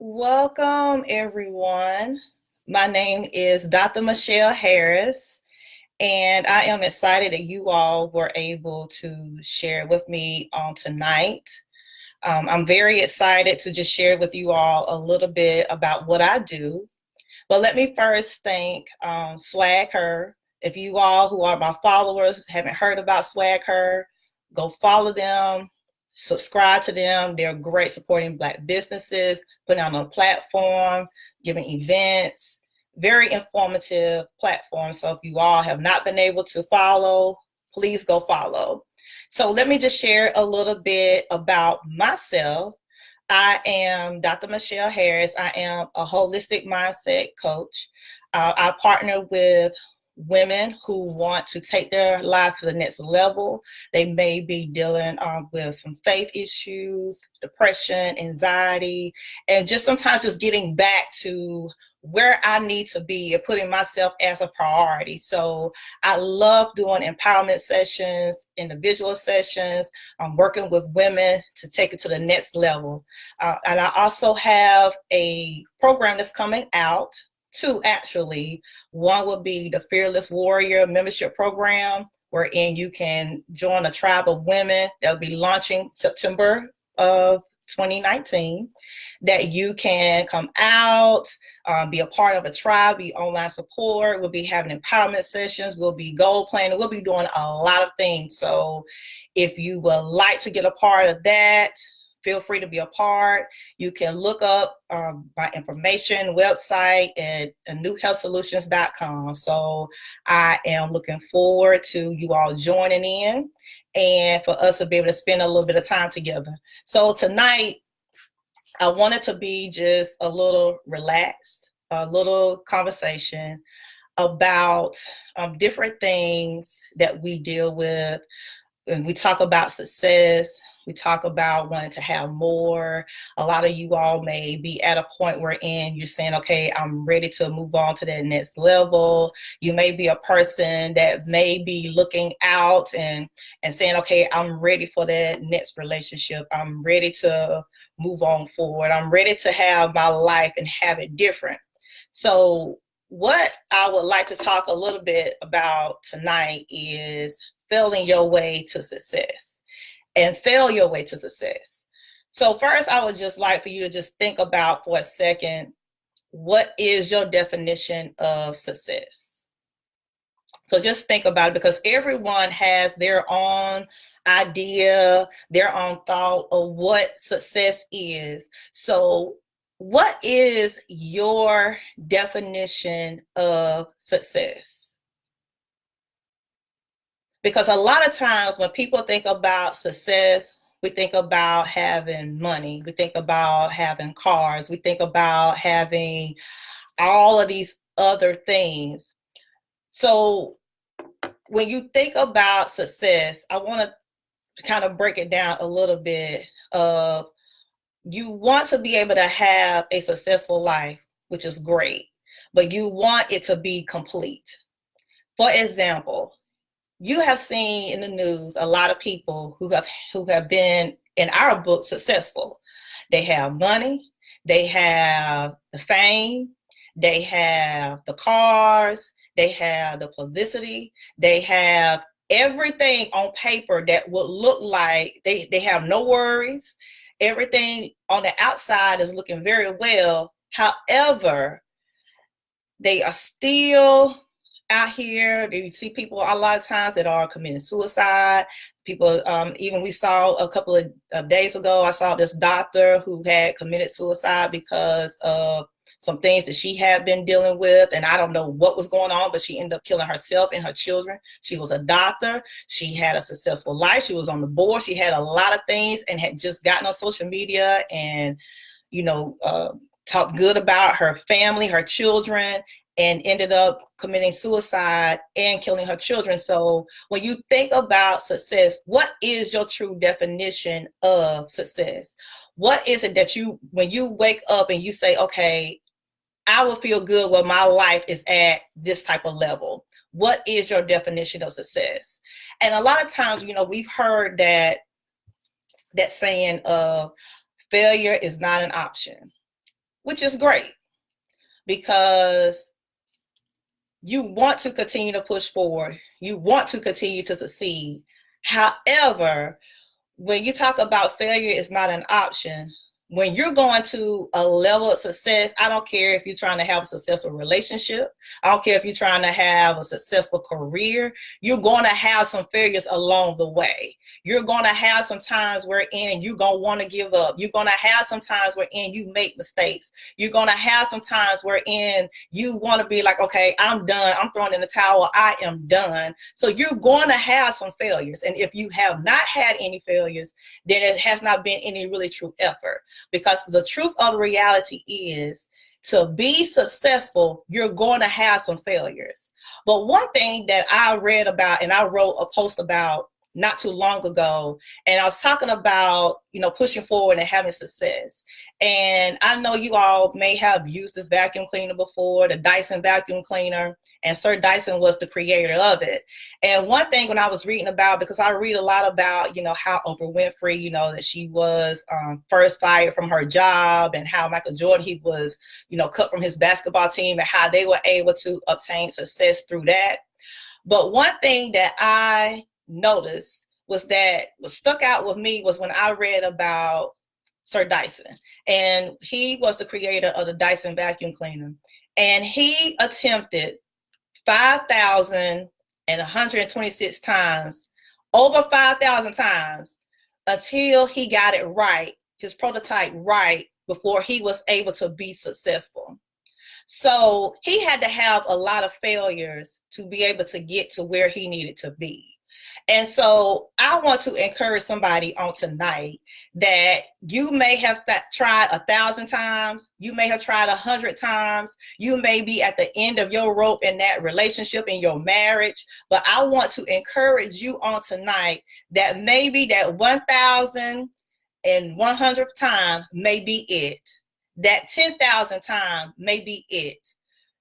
Welcome, everyone. My name is Dr. Michelle Harris, and I am excited that you all were able to share with me on tonight. I'm very excited to just share with you all a little bit about what I do. But let me first thank Swag Her. If you all who are my followers haven't heard about Swag Her, go follow them, subscribe to them. They're great supporting Black businesses, putting on a platform, giving events, very informative platform. So if you all have not been able to follow, please go follow. So let me just share a little bit about myself. I am Dr. Michelle Harris. I am a holistic mindset coach. I partner with women who want to take their lives to the next level. They may be dealing with some faith issues, depression, anxiety, and just sometimes just getting back to where I need to be and putting myself as a priority. So I love doing empowerment sessions, individual sessions. I'm working with women to take it to the next level. And I also have a program that's coming out, two actually. One will be the Fearless Warrior membership program, wherein you can join a tribe of women that'll be launching September of 2019, that you can come out, be a part of a tribe, be online support. We'll be having empowerment sessions. We'll be goal planning. We'll be doing a lot of things. So if you would like to get a part of that, feel free to be a part. You can look up my information website at anewhealthsolutions.com. So I am looking forward to you all joining in and for us to be able to spend a little bit of time together. So tonight, I wanted to be just a little relaxed, a little conversation about different things that we deal with. And we talk about success. We talk about wanting to have more. A lot of you all may be at a point wherein you're saying, okay, I'm ready to move on to that next level. You may be a person that may be looking out and saying, okay, I'm ready for that next relationship. I'm ready to move on forward. I'm ready to have my life and have it different. So what I would like to talk a little bit about tonight is failing your way to success. And fail your way to success. So first, I would just like for you to just think about for a second, what is your definition of success? So just think about it, because everyone has their own idea, their own thought of what success is. So what is your definition of success? Because a lot of times when people think about success, we think about having money, we think about having cars, we think about having all of these other things. So when you think about success, I want to kind of break it down a little bit of, you want to be able to have a successful life, which is great, but you want it to be complete. For example, you have seen in the news a lot of people who have been, in our book, successful. They have money, they have the fame, they have the cars, they have the publicity, they have everything on paper that would look like they have no worries. Everything on the outside is looking very well. However, they are still out here. You see people a lot of times that are committing suicide. People, even we saw a couple of days ago, I saw this doctor who had committed suicide because of some things that she had been dealing with. And I don't know what was going on, but she ended up killing herself and her children. She was a doctor. She had a successful life. She was on the board. She had a lot of things and had just gotten on social media and, talked good about her family, her children, and ended up committing suicide and killing her children. So when you think about success, what is your true definition of success? What is it that when you wake up and you say, okay, I will feel good when my life is at this type of level? What is your definition of success? And a lot of times, we've heard that saying of failure is not an option. which is great because you want to continue to push forward. You want to continue to succeed. However, when you talk about failure is not an option, when you're going to a level of success, I don't care if you're trying to have a successful relationship. I don't care if you're trying to have a successful career. You're going to have some failures along the way. You're going to have some times wherein you're going to want to give up. You're going to have some times wherein you make mistakes. You're going to have some times wherein you want to be like, okay, I'm done. I'm throwing in the towel. I am done. So you're going to have some failures. And if you have not had any failures, then it has not been any really true effort. Because the truth of the reality is, to be successful, you're going to have some failures. But one thing that I read about, and I wrote a post about not too long ago, and I was talking about, pushing forward and having success. And I know you all may have used this vacuum cleaner before, the Dyson vacuum cleaner, and Sir Dyson was the creator of it. And one thing when I was reading about, because I read a lot about, how Oprah Winfrey, that she was first fired from her job, and how Michael Jordan, he was, cut from his basketball team, and how they were able to obtain success through that. But one thing that I noticed was that what stuck out with me was when I read about Sir Dyson, and he was the creator of the Dyson vacuum cleaner, and he attempted 5,126 times, over 5,000 times, until he got it right, his prototype right, before he was able to be successful. So he had to have a lot of failures to be able to get to where he needed to be. And so I want to encourage somebody on tonight that you may have tried 1,000 times. You may have tried 100 times. You may be at the end of your rope in that relationship, in your marriage. But I want to encourage you on tonight that maybe that 1,100th time may be it. That 10,000 time may be it.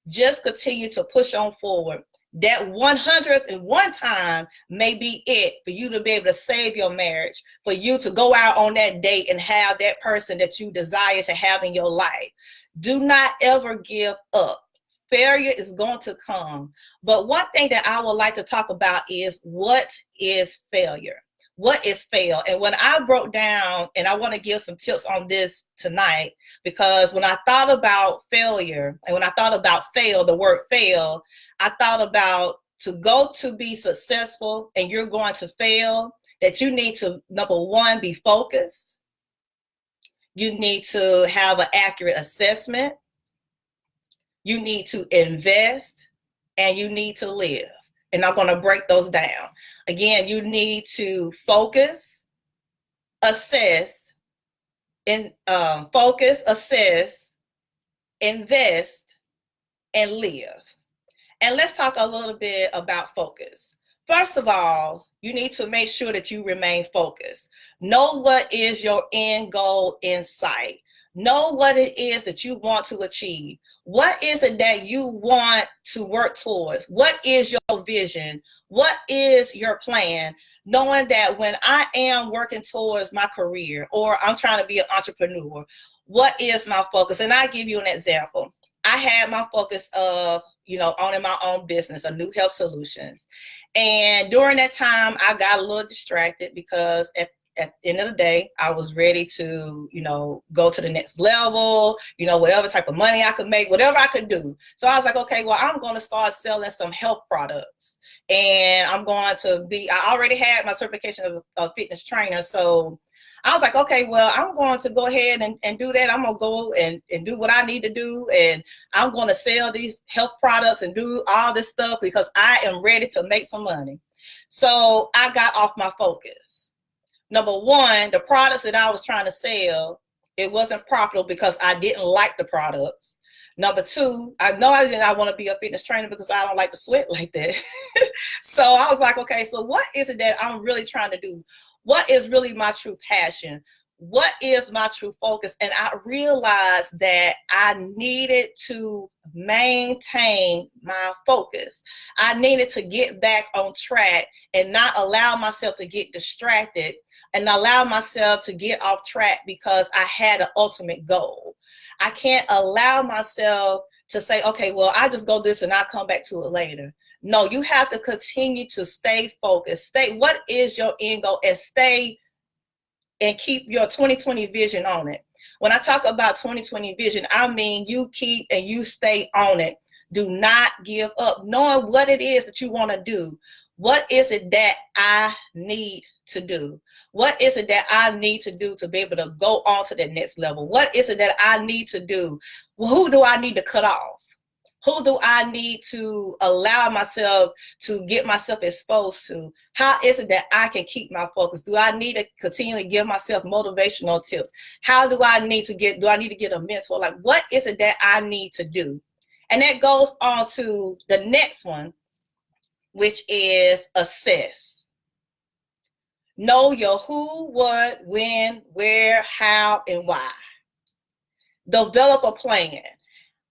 Just continue to push on forward. That 101 time may be it for you to be able to save your marriage, for you to go out on that date and have that person that you desire to have in your life. Do not ever give up. Failure is going to come. But one thing that I would like to talk about is, what is failure? What is fail? And when I broke down, and I want to give some tips on this tonight, because when I thought about failure, and when I thought about fail, the word fail, I thought about, to go to be successful and you're going to fail, that you need to, number one, be focused. You need to have an accurate assessment. You need to invest, and you need to live. And I'm going to break those down. Again, you need to focus, assess, invest, and live. And let's talk a little bit about focus. First of all, you need to make sure that you remain focused. Know what is your end goal in sight. Know what it is that you want to achieve. What is it that you want to work towards? What is your vision? What is your plan? Knowing that when I am working towards my career, or I'm trying to be an entrepreneur, what is my focus? And I give you an example. I had my focus of, owning my own business, Anew Health Solutions. And during that time, I got a little distracted because at the end of the day, I was ready to, go to the next level, whatever type of money I could make, whatever I could do. So I was like, okay, well, I'm going to start selling some health products. And I already had my certification as a fitness trainer. So I was like, okay, well, I'm going to go ahead and do that. I'm going to go and do what I need to do. And I'm going to sell these health products and do all this stuff because I am ready to make some money. So I got off my focus. Number one, the products that I was trying to sell, it wasn't profitable because I didn't like the products. Number two, I know I did not want to be a fitness trainer because I don't like to sweat like that. So I was like, okay, so what is it that I'm really trying to do? What is really my true passion? What is my true focus? And I realized that I needed to maintain my focus. I needed to get back on track and not allow myself to get distracted and allow myself to get off track because I had an ultimate goal. I can't allow myself to say, okay, well, I just go this and I'll come back to it later. No, you have to continue to stay focused. What is your end goal, and stay and keep your 2020 vision on it. When I talk about 2020 vision, I mean you keep and you stay on it. Do not give up, knowing what it is that you want to do. What is it that I need to do? What is it that I need to do to be able to go on to the next level? What is it that I need to do? Well, who do I need to cut off? Who do I need to allow myself to get myself exposed to? How is it that I can keep my focus? Do I need to continually give myself motivational tips? How do I need to get a mentor? Like, what is it that I need to do? And that goes on to the next one, which is assess. Know your who, what, when, where, how, and why. Develop a plan.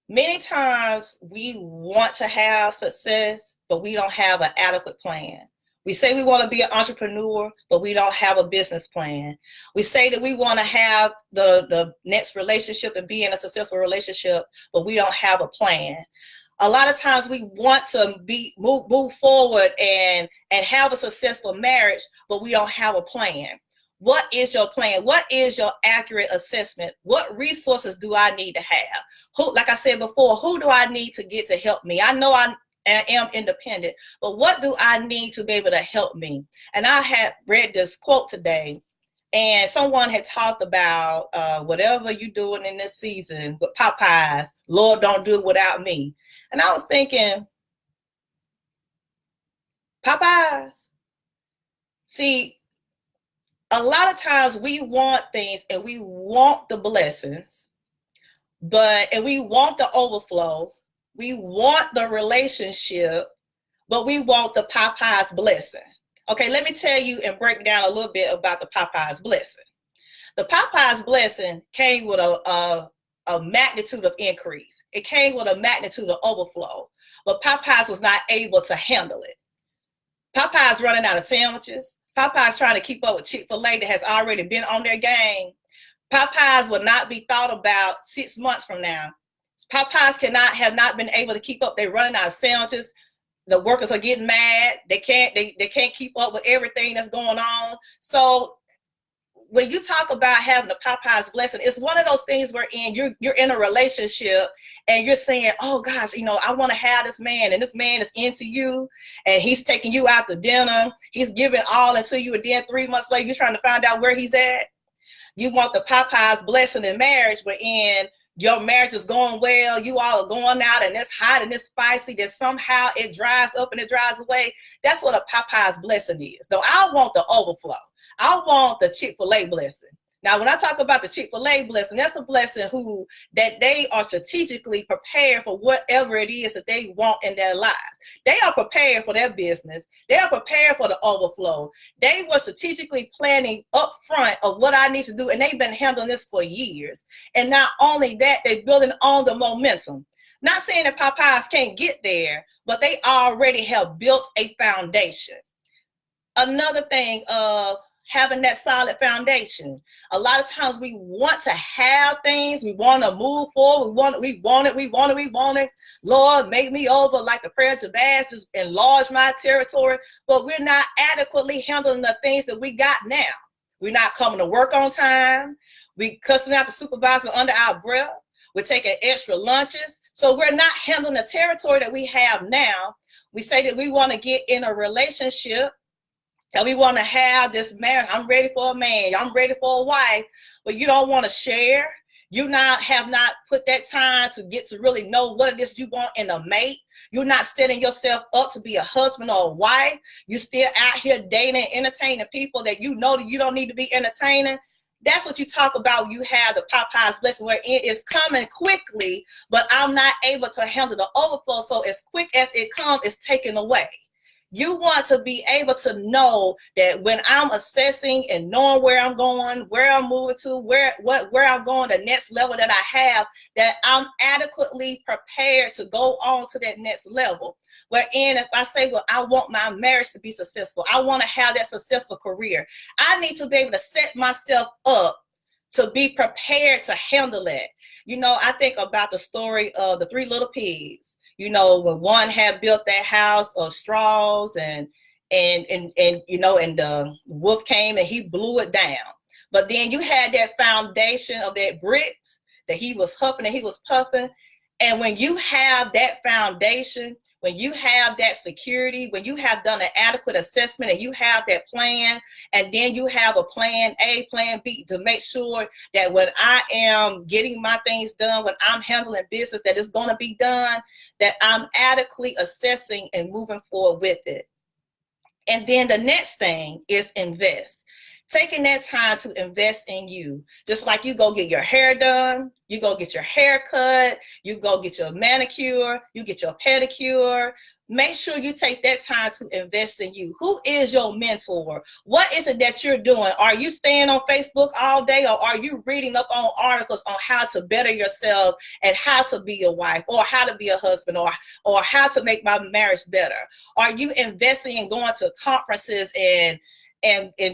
Many times we want to have success, but we don't have an adequate plan. We say we want to be an entrepreneur, but we don't have a business plan. We say that we want to have the next relationship and be in a successful relationship, but we don't have a plan. A lot of times we want to move forward and have a successful marriage, but we don't have a plan. What is your plan? What is your accurate assessment? What resources do I need to have? Who, like I said before, who do I need to get to help me? I know I am independent, but what do I need to be able to help me? And I had read this quote today, and someone had talked about whatever you're doing in this season with Popeyes, Lord, don't do it without me. And I was thinking, Popeyes? See, a lot of times we want things and we want the blessings, and we want the overflow. We want the relationship, but we want the Popeyes blessing. Okay, let me tell you and break down a little bit about the Popeyes blessing. The Popeyes blessing came with a magnitude of increase. It came with a magnitude of overflow, but Popeyes was not able to handle it. Popeyes running out of sandwiches. Popeyes trying to keep up with Chick-fil-A that has already been on their game. Popeyes will not be thought about 6 months from now. Popeyes have not been able to keep up. They're running out of sandwiches. The workers are getting mad. They can't keep up with everything that's going on. So when you talk about having a Popeyes blessing, it's one of those things wherein you're in a relationship and you're saying, oh gosh, I want to have this man, and this man is into you, and he's taking you out to dinner. He's giving all into you, and then 3 months later, you're trying to find out where he's at. You want the Popeyes blessing in marriage, wherein your marriage is going well, you all are going out, and it's hot and it's spicy, that somehow it dries up and it dries away. That's what a Popeyes blessing is. So I want the overflow. I want the Chick-fil-A blessing. Now, when I talk about the Chick-fil-A blessing, that's a blessing that they are strategically prepared for whatever it is that they want in their lives. They are prepared for their business. They are prepared for the overflow. They were strategically planning up front of what I need to do, and they've been handling this for years. And not only that, they're building on the momentum. Not saying that Popeyes can't get there, but they already have built a foundation. Another thing of having that solid foundation. A lot of times we want to have things. We want to move forward. We want it. Lord, make me over, like the prayer of Jabez, just enlarge my territory. But we're not adequately handling the things that we got now. We're not coming to work on time. We cussing out the supervisor under our breath. We're taking extra lunches. So we're not handling the territory that we have now. We say that we want to get in a relationship, and we want to have this marriage. I'm ready for a man. I'm ready for a wife. But you don't want to share. You have not put that time to get to really know what it is you want in a mate. You're not setting yourself up to be a husband or a wife. You're still out here dating and entertaining people that you know that you don't need to be entertaining. That's what you talk about. You have the Popeyes blessing, where it is coming quickly, but I'm not able to handle the overflow. So as quick as it comes, it's taken away. You want to be able to know that when I'm assessing and knowing where I'm going, where I'm moving to, where I'm going, the next level that I have, that I'm adequately prepared to go on to that next level. Wherein if I say, well, I want my marriage to be successful, I want to have that successful career, I need to be able to set myself up to be prepared to handle it. You know, I think about the story of the three little pigs. You know, when one had built that house of straws and you know, and the wolf came and he blew it down. But then you had that foundation of that bricks that he was huffing and he was puffing. And when you have that foundation, when you have that security, when you have done an adequate assessment and you have that plan, and then you have a plan A, plan B to make sure that when I am getting my things done, when I'm handling business that is going to be done, that I'm adequately assessing and moving forward with it. And then the next thing is invest. Taking that time to invest in you. Just like you go get your hair done, you go get your hair cut, you go get your manicure, you get your pedicure. Make sure you take that time to invest in you. Who is your mentor? What is it that you're doing? Are you staying on Facebook all day, or are you reading up on articles on how to better yourself and how to be a wife, or how to be a husband, or how to make my marriage better? Are you investing in going to conferences and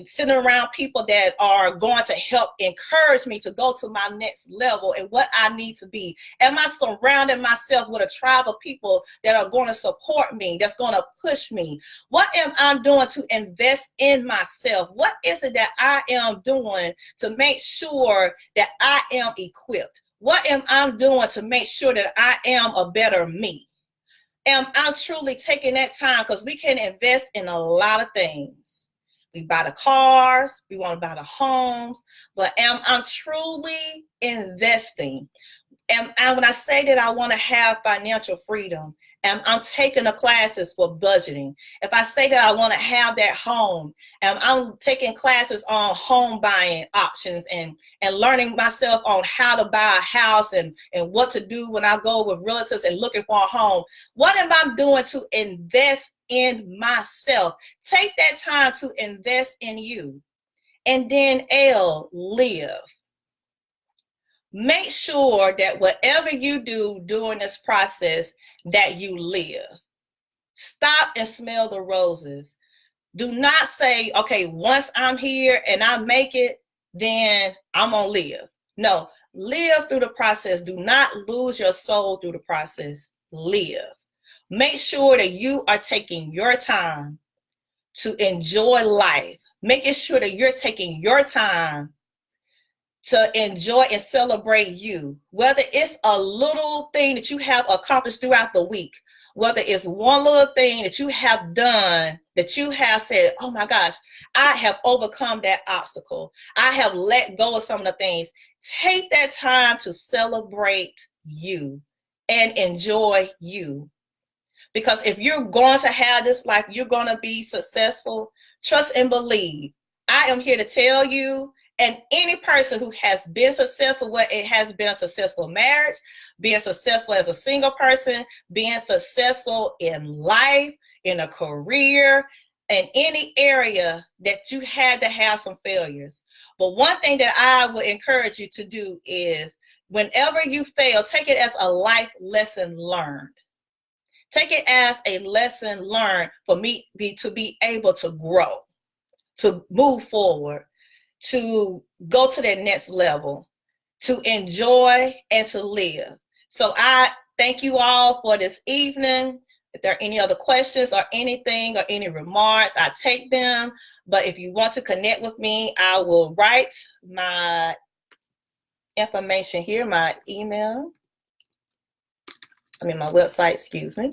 sitting around people that are going to help encourage me to go to my next level and what I need to be? Am I surrounding myself with a tribe of people that are going to support me, that's going to push me? What am I doing to invest in myself? What is it that I am doing to make sure that I am equipped? What am I doing to make sure that I am a better me? Am I truly taking that time? Because we can invest in a lot of things. We buy the cars, we want to buy the homes, but am I truly investing? And when I say that I want to have financial freedom, I'm taking the classes for budgeting. If I say that I want to have that home, I'm taking classes on home buying options and learning myself on how to buy a house and what to do when I go with relatives and looking for a home. What am I doing to invest in myself? Take that time to invest in you. And then L, live. Make sure that whatever you do during this process, that you live. Stop and smell the roses. Do not say, okay, once I'm here and I make it, then I'm gonna live. No, live through the process. Do not lose your soul through the process. Live. Make sure that you are taking your time to enjoy life. Making sure that you're taking your time to enjoy and celebrate you. Whether it's a little thing that you have accomplished throughout the week, whether it's one little thing that you have done, that you have said, oh my gosh, I have overcome that obstacle. I have let go of some of the things. Take that time to celebrate you and enjoy you. Because if you're going to have this life, you're going to be successful, trust and believe. I am here to tell you, and any person who has been successful, whether it has been a successful marriage, being successful as a single person, being successful in life, in a career, in any area, that you had to have some failures. But one thing that I would encourage you to do is, whenever you fail, take it as a life lesson learned. Take it as a lesson learned for me to be able to grow, to move forward, to go to that next level, to enjoy and to live. So I thank you all for this evening. If there are any other questions or anything or any remarks, I take them. But if you want to connect with me, I will write my information here, my email. My website, excuse me.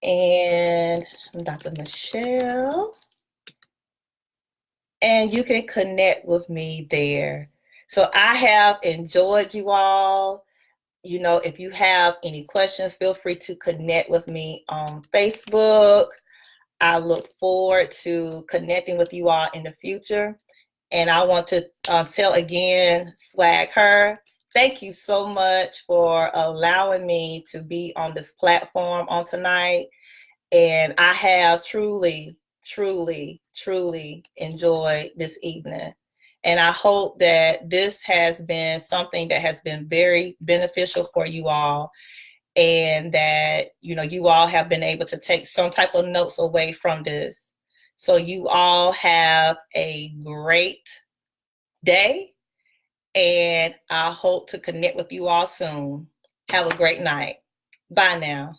And Dr. Michelle. And you can connect with me there. So I have enjoyed you all. You know, if you have any questions, feel free to connect with me on Facebook. I look forward to connecting with you all in the future. And I want to tell again, Swag Her, thank you so much for allowing me to be on this platform on tonight. And I have truly, truly, truly enjoyed this evening. And I hope that this has been something that has been very beneficial for you all. and that, you all have been able to take some type of notes away from this. So you all have a great day, and I hope to connect with you all soon. Have a great night. Bye now.